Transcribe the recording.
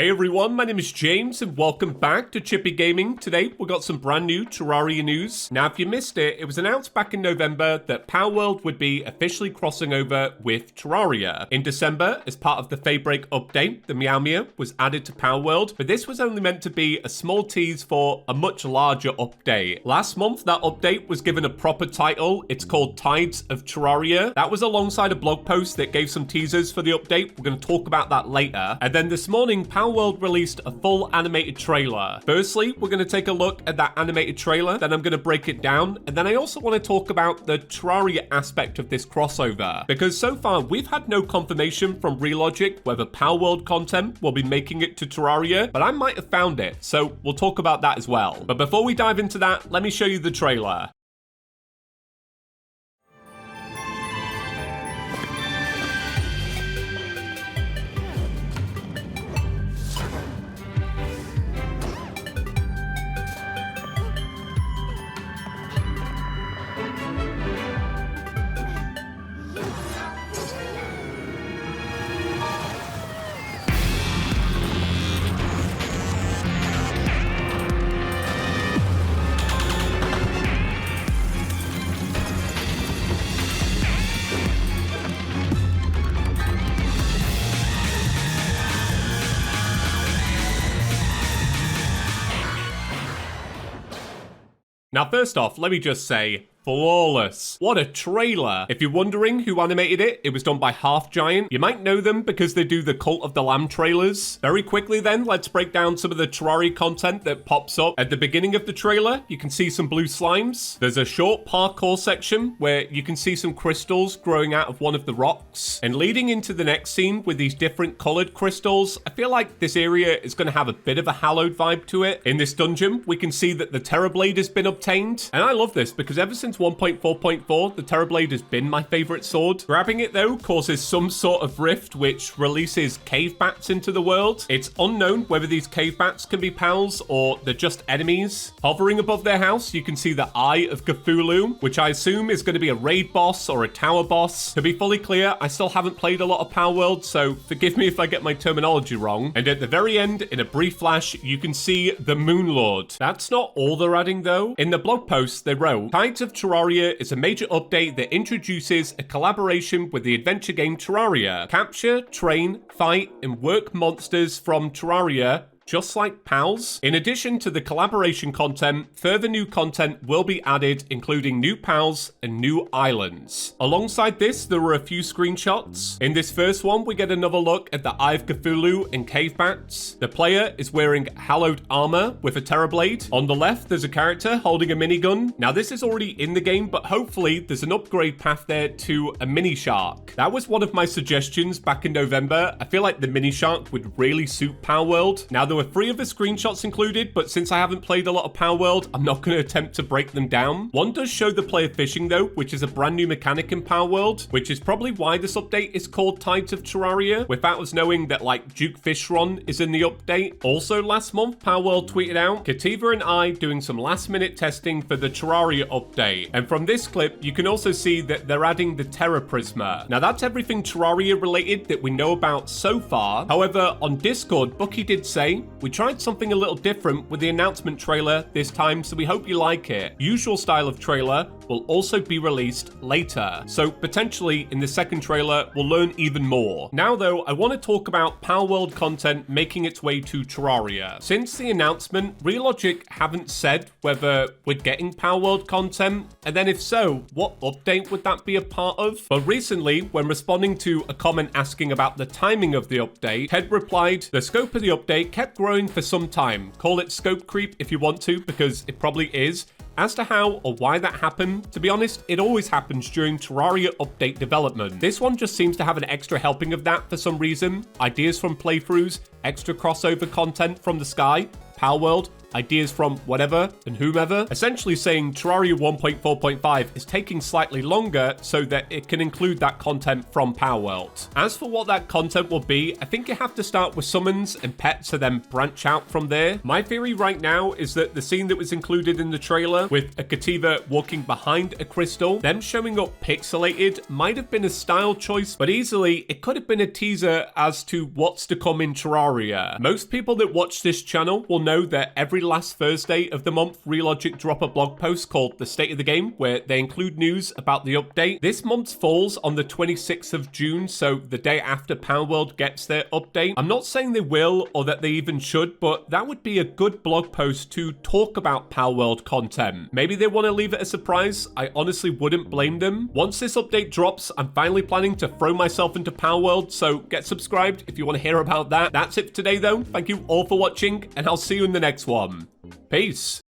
Hey everyone, my name is James and welcome back to Chippy Gaming. Today we got some brand new Terraria news. Now if you missed it, it was announced back in November that Palworld would be officially crossing over with Terraria. In December, as part of the Daybreak update, the Meow Meow was added to Palworld, but this was only meant to be a small tease for a much larger update. Last month, that update was given a proper title. It's called Tides of Terraria. That was alongside a blog post that gave some teasers for the update. We're going to talk about that later. And then this morning, Palworld released a full animated trailer. Firstly, we're going to take a look at that animated trailer, then I'm going to break it down, and then I also want to talk about the Terraria aspect of this crossover, because so far we've had no confirmation from Relogic whether Palworld content will be making it to Terraria, but I might have found it, so we'll talk about that as well. But before we dive into that, let me show you the trailer. Now, first off, let me just say, flawless. What a trailer. If you're wondering who animated it, it was done by Half Giant. You might know them because they do the Cult of the Lamb trailers. Very quickly then, let's break down some of the Terraria content that pops up. At the beginning of the trailer, you can see some blue slimes. There's a short parkour section where you can see some crystals growing out of one of the rocks. And leading into the next scene with these different colored crystals, I feel like this area is going to have a bit of a hallowed vibe to it. In this dungeon, we can see that the Terrorblade has been obtained. And I love this because ever since 1.4.4, the Terrorblade has been my favorite sword. Grabbing it though causes some sort of rift which releases cave bats into the world. It's unknown whether these cave bats can be pals or they're just enemies. Hovering above their house, you can see the Eye of Cthulhu, which I assume is going to be a raid boss or a tower boss. To be fully clear, I still haven't played a lot of Palworld, so forgive me if I get my terminology wrong. And at the very end, in a brief flash, you can see the Moon Lord. That's not all they're adding though. In the blog post, they wrote, Tides of Terraria is a major update that introduces a collaboration with the adventure game Terraria. Capture, train, fight, and work monsters from Terraria just like pals. In addition to the collaboration content, further new content will be added, including new pals and new islands. Alongside this, there were a few screenshots. In this first one, we get another look at the Eye of Cthulhu and cave bats. The player is wearing hallowed armor with a Terrorblade. On the left, there's a character holding a minigun. Now, this is already in the game, but hopefully there's an upgrade path there to a mini shark. That was one of my suggestions back in November. I feel like the mini shark would really suit Palworld. Now, there were 3 of the screenshots included, but since I haven't played a lot of Palworld, I'm not going to attempt to break them down. One does show the player fishing though, which is a brand new mechanic in Palworld, which is probably why this update is called Tides of Terraria, without us knowing that like Duke Fishron is in the update. Also last month, Palworld tweeted out, Kativa and I doing some last minute testing for the Terraria update. And from this clip, you can also see that they're adding the Terra Prisma. Now that's everything Terraria related that we know about so far. However, on Discord, Bucky did say, we tried something a little different with the announcement trailer this time, so we hope you like it. Usual style of trailer will also be released later, so potentially in the second trailer we'll learn even more. Now though, I want to talk about Palworld content making its way to Terraria. Since the announcement, Relogic haven't said whether we're getting Palworld content, and then if so, what update would that be a part of? But recently, when responding to a comment asking about the timing of the update, Ted replied, the scope of the update kept growing for some time. Call it scope creep if you want to, because it probably is. As to how or why that happened, to be honest, it always happens during Terraria update development. This one just seems to have an extra helping of that for some reason. Ideas from playthroughs, extra crossover content from the sky, Palworld, ideas from whatever and whomever, essentially saying Terraria 1.4.5 is taking slightly longer so that it can include that content from Palworld. As for what that content will be, I think you have to start with summons and pets and then branch out from there. My theory right now is that the scene that was included in the trailer with a Kativa walking behind a crystal, them showing up pixelated, might have been a style choice, but easily it could have been a teaser as to what's to come in Terraria. Most people that watch this channel will know that every last Thursday of the month, Relogic drop a blog post called The State of the Game, where they include news about the update. This month's falls on the 26th of June, so the day after Palworld gets their update. I'm not saying they will or that they even should, but that would be a good blog post to talk about Palworld content. Maybe they want to leave it a surprise. I honestly wouldn't blame them. Once this update drops, I'm finally planning to throw myself into Palworld, so get subscribed if you want to hear about that. That's it for today though. Thank you all for watching, and I'll see you in the next one. Peace.